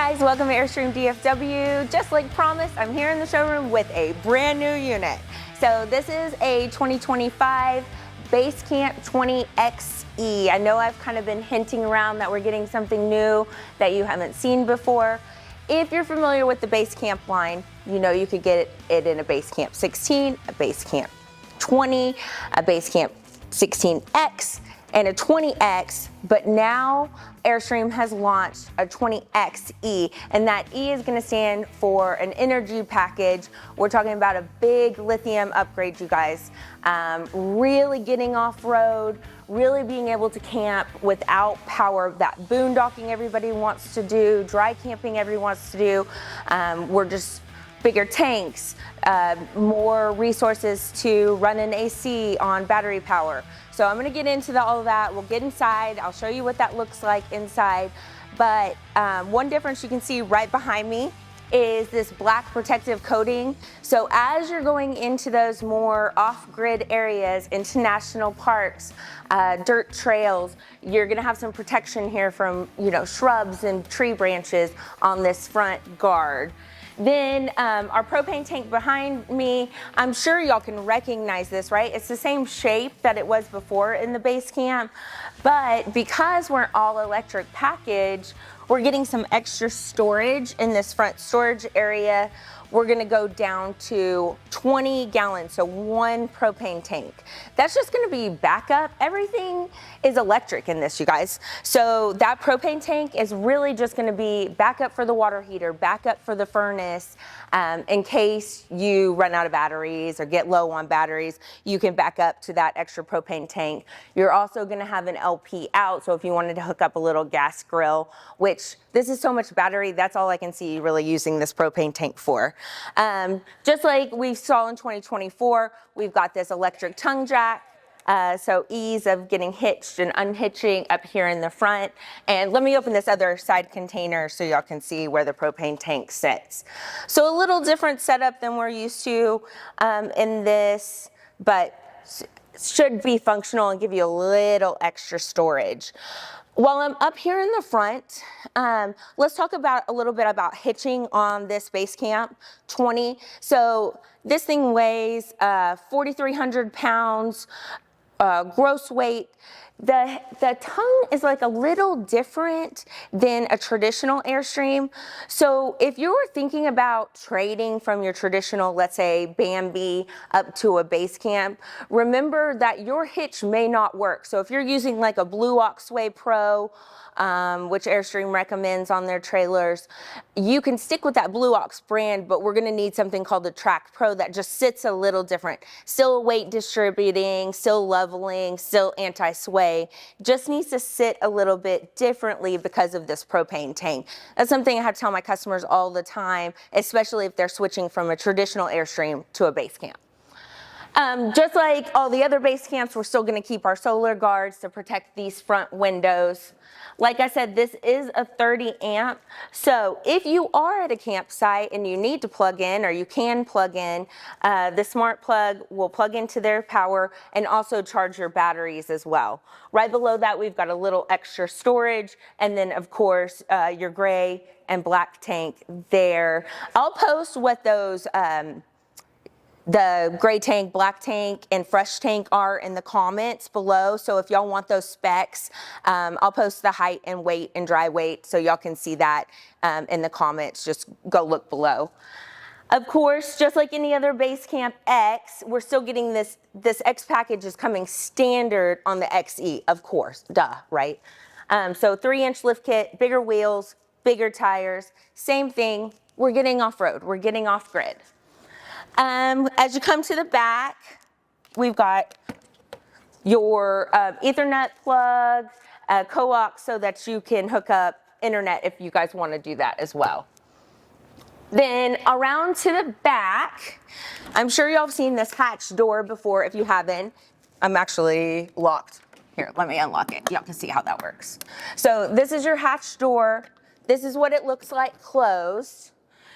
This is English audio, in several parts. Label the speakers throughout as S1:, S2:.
S1: guys, welcome to Airstream DFW. Just like promised, I'm here in the showroom with a brand new unit. So this is a 2025 Basecamp Xe. I know I've kind of been hinting around that we're getting something new that you haven't seen before. If you're familiar with the Basecamp line, you know you could get it in a Basecamp 16, a Basecamp 20, a Basecamp 16X, and a 20X, but now Airstream has launched a 20XE, and that E is gonna stand for an energy package. We're talking about a big lithium upgrade, you guys. Really getting off-road, really being able to camp without power, that boondocking everybody wants to do, dry camping everyone wants to do. We're just bigger tanks, more resources to run an AC on battery power. So I'm gonna get into all of that. We'll get inside. I'll show you what that looks like inside. But one difference you can see right behind me is this black protective coating. So as you're going into those more off-grid areas, into national parks, dirt trails, you're gonna have some protection here from, you know, shrubs and tree branches on this front guard. Then our propane tank behind me, I'm sure y'all can recognize this, right? It's the same shape that it was before in the Basecamp, but because we're all electric package, we're getting some extra storage in this front storage area. We're gonna go down to 20 gallons, so one propane tank. That's just gonna be backup. Everything is electric in this, you guys. So that propane tank is really just gonna be backup for the water heater, backup for the furnace. In case you run out of batteries or get low on batteries, you can back up to that extra propane tank. You're also gonna have an LP out, so if you wanted to hook up a little gas grill, which this is so much battery, that's all I can see really using this propane tank for. Just like we saw in 2024, we've got this electric tongue jack. So ease of getting hitched and unhitching up here in the front. And let me open this other side container so y'all can see where the propane tank sits. So a little different setup than we're used to in this, but should be functional and give you a little extra storage. While I'm up here in the front, let's talk about a little bit about hitching on this Basecamp 20. So this thing weighs 4,300 pounds, gross weight. The tongue is like a little different than a traditional Airstream. So if you were thinking about trading from your traditional, let's say Bambi up to a Basecamp, remember that your hitch may not work. So if you're using like a Blue Oxway Pro, which Airstream recommends on their trailers, you can stick with that Blue Ox brand, but we're gonna need something called the Track Pro that just sits a little different. Still weight distributing, still leveling, still anti-sway, just needs to sit a little bit differently because of this propane tank. That's something I have to tell my customers all the time, especially if they're switching from a traditional Airstream to a Basecamp. Just like all the other Basecamps, we're still gonna keep our solar guards to protect these front windows. Like I said, this is a 30 amp. So if you are at a campsite and you need to plug in, or you can plug in, the smart plug will plug into their power and also charge your batteries as well. Right below that, we've got a little extra storage. And then of course, your gray and black tank there. I'll post what those, the gray tank, black tank, and fresh tank are in the comments below. So if y'all want those specs, I'll post the height and weight and dry weight so y'all can see that in the comments. Just go look below. Of course, just like any other Basecamp X, we're still getting this X package is coming standard on the XE, of course, duh, right? So 3-inch lift kit, bigger wheels, bigger tires, same thing. We're getting off-road, we're getting off-grid. As you come to the back, we've got your Ethernet plug, coax, so that you can hook up internet if you guys want to do that as well. Then around to the back, I'm sure y'all have seen this hatch door before. If you haven't, I'm actually locked. Here, let me unlock it. Y'all can see how that works. So this is your hatch door. This is what it looks like closed.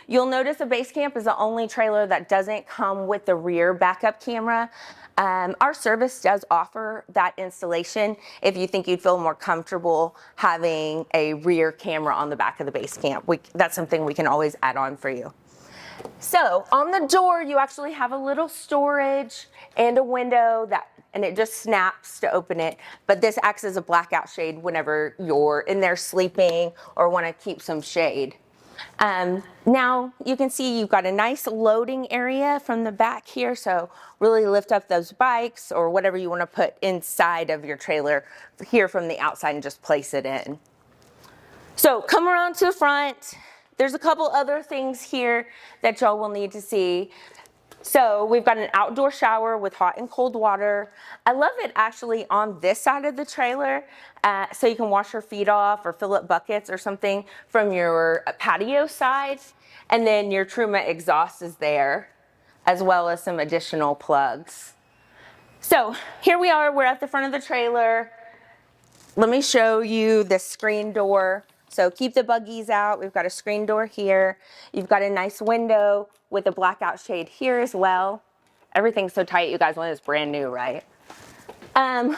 S1: You'll notice the Basecamp is the only trailer that doesn't come with the rear backup camera. Our service does offer that installation if you think you'd feel more comfortable having a rear camera on the back of the Basecamp. That's something we can always add on for you. So on the door, you actually have a little storage and a window and it just snaps to open it. But this acts as a blackout shade whenever you're in there sleeping or want to keep some shade. Now you can see you've got a nice loading area from the back here. So really lift up those bikes or whatever you want to put inside of your trailer here from the outside and just place it in. So come around to the front. There's a couple other things here that y'all will need to see. So we've got an outdoor shower with hot and cold water. I love it actually on this side of the trailer, so you can wash your feet off or fill up buckets or something from your patio side. And then your Truma exhaust is there, as well as some additional plugs. So here we are, we're at the front of the trailer. Let me show you the screen door. So keep the buggies out. We've got a screen door here. You've got a nice window with a blackout shade here as well. Everything's so tight, you guys, when it's brand new, right?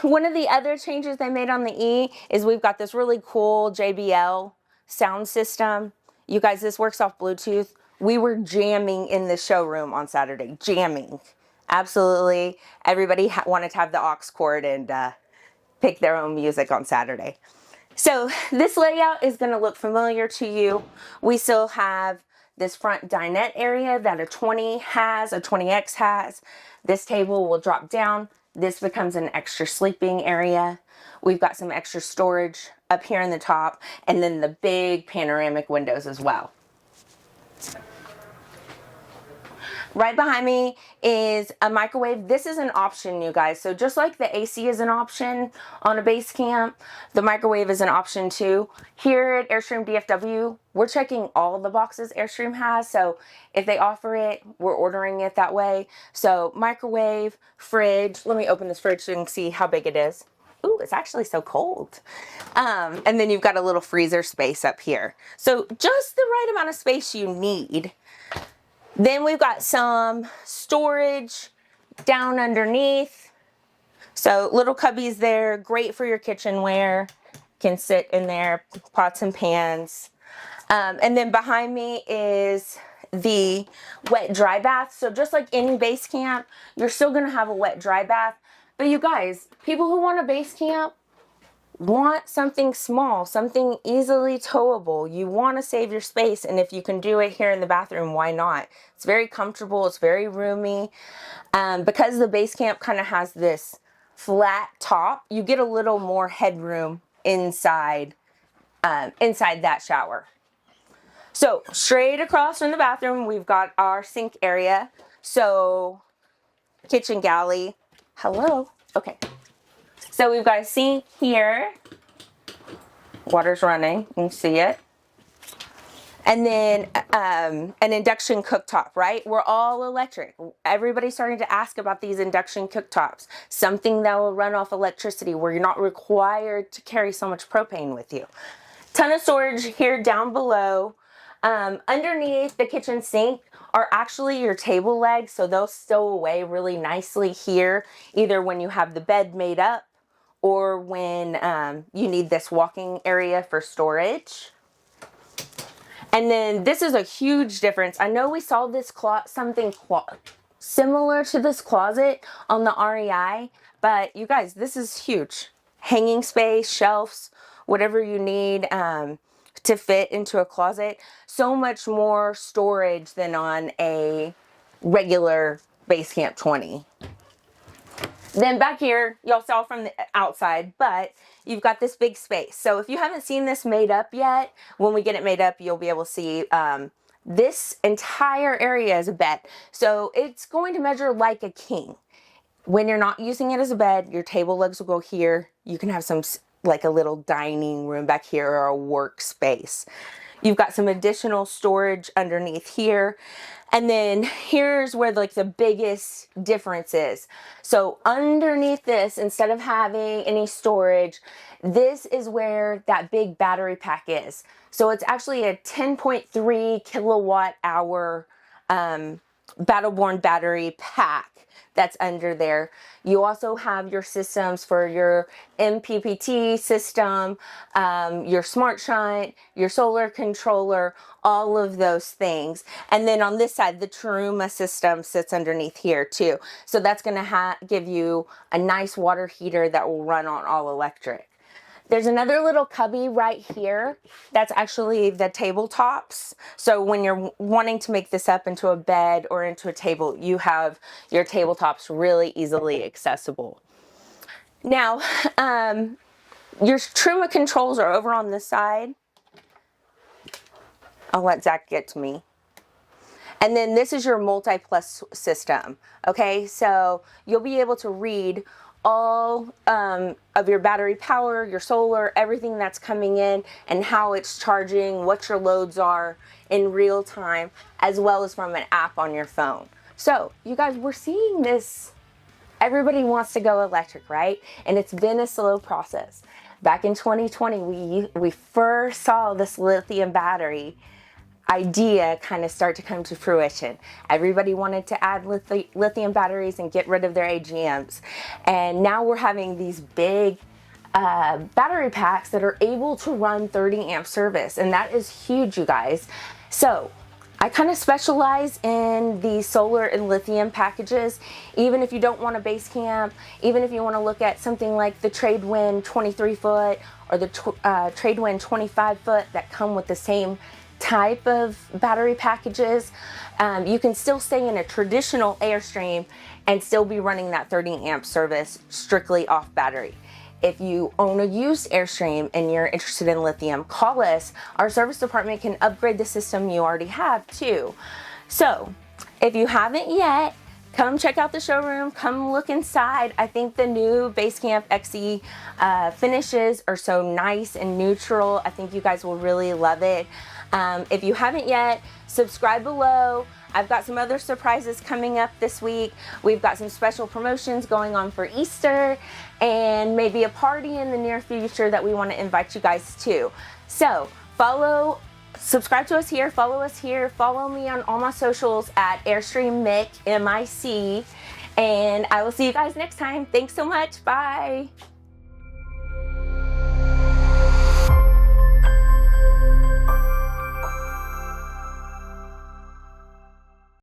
S1: One of the other changes they made on the E is we've got this really cool JBL sound system. You guys, this works off Bluetooth. We were jamming in the showroom on Saturday, jamming. Absolutely. Everybody wanted to have the aux cord and pick their own music on Saturday. So this layout is going to look familiar to you. We still have this front dinette area that a 20 has, a 20X has. This table will drop down. This becomes an extra sleeping area. We've got some extra storage up here in the top, and then the big panoramic windows as well. Right behind me is a microwave. This is an option, you guys. So just like the AC is an option on a Basecamp, the microwave is an option too. Here at Airstream DFW, we're checking all the boxes Airstream has. So if they offer it, we're ordering it that way. So microwave, fridge. Let me open this fridge so you can see how big it is. Ooh, it's actually so cold. And then you've got a little freezer space up here. So just the right amount of space you need. Then we've got some storage down underneath. So little cubbies there, great for your kitchenware. Can sit in there, pots and pans. And then behind me is the wet dry bath. So just like any Basecamp, you're still gonna have a wet dry bath. But you guys, people who want a Basecamp want something small, something easily towable. You want to save your space, and if you can do it here in the bathroom, why not? It's very comfortable, it's very roomy. Because the Basecamp kind of has this flat top, you get a little more headroom inside that shower. So straight across from the bathroom, we've got our sink area. So kitchen galley. Hello. Okay. So we've got a sink here. Water's running, you can see it. And then an induction cooktop, right? We're all electric. Everybody's starting to ask about these induction cooktops. Something that will run off electricity where you're not required to carry so much propane with you. Ton of storage here down below. Underneath the kitchen sink are actually your table legs, so they'll stow away really nicely here, either when you have the bed made up or when you need this walking area for storage. And then this is a huge difference. I know we saw this something similar to this closet on the REI, but you guys, this is huge. Hanging space, shelves, whatever you need to fit into a closet. So much more storage than on a regular Basecamp 20. Then back here, y'all saw from the outside, but you've got this big space. So if you haven't seen this made up yet, when we get it made up, you'll be able to see this entire area is a bed. So it's going to measure like a king. When you're not using it as a bed, your table legs will go here. You can have some, like a little dining room back here or a workspace. You've got some additional storage underneath here. And then here's where like the biggest difference is. So underneath this, instead of having any storage, this is where that big battery pack is. So it's actually a 10.3 kilowatt hour Battleborn battery pack that's under there. You also have your systems for your MPPT system, your smart shunt, your solar controller, all of those things. And then on this side, the Taruma system sits underneath here too. So that's going to give you a nice water heater that will run on all electric. There's another little cubby right here that's actually the tabletops. So when you're wanting to make this up into a bed or into a table, you have your tabletops really easily accessible. Now, your Truma controls are over on this side. I'll let Zach get to me. And then this is your multi-plus system. Okay, so you'll be able to read all of your battery power, your solar, everything that's coming in and how it's charging, what your loads are in real time, as well as from an app on your phone. So you guys, we're seeing this. Everybody wants to go electric, right? And it's been a slow process. Back in 2020, we first saw this lithium battery idea kind of start to come to fruition. Everybody wanted to add lithium batteries and get rid of their AGMs. And now we're having these big battery packs that are able to run 30 amp service. And that is huge, you guys. So I kind of specialize in the solar and lithium packages. Even if you don't want a Basecamp, even if you want to look at something like the Tradewind 23 foot or the Tradewind 25 foot that come with the same type of battery packages, you can still stay in a traditional Airstream and still be running that 30 amp service strictly off battery. If you own a used Airstream and you're interested in lithium, call us. Our service department can upgrade the system you already have too. So if you haven't yet, come check out the showroom, come look inside. I think the new Basecamp Xe finishes are so nice and neutral. I think you guys will really love it. If you haven't yet, subscribe below. I've got some other surprises coming up this week. We've got some special promotions going on for Easter and maybe a party in the near future that we want to invite you guys to. So subscribe to us here, follow me on all my socials at Airstream Mic, M-I-C, and I will see you guys next time. Thanks so much. Bye.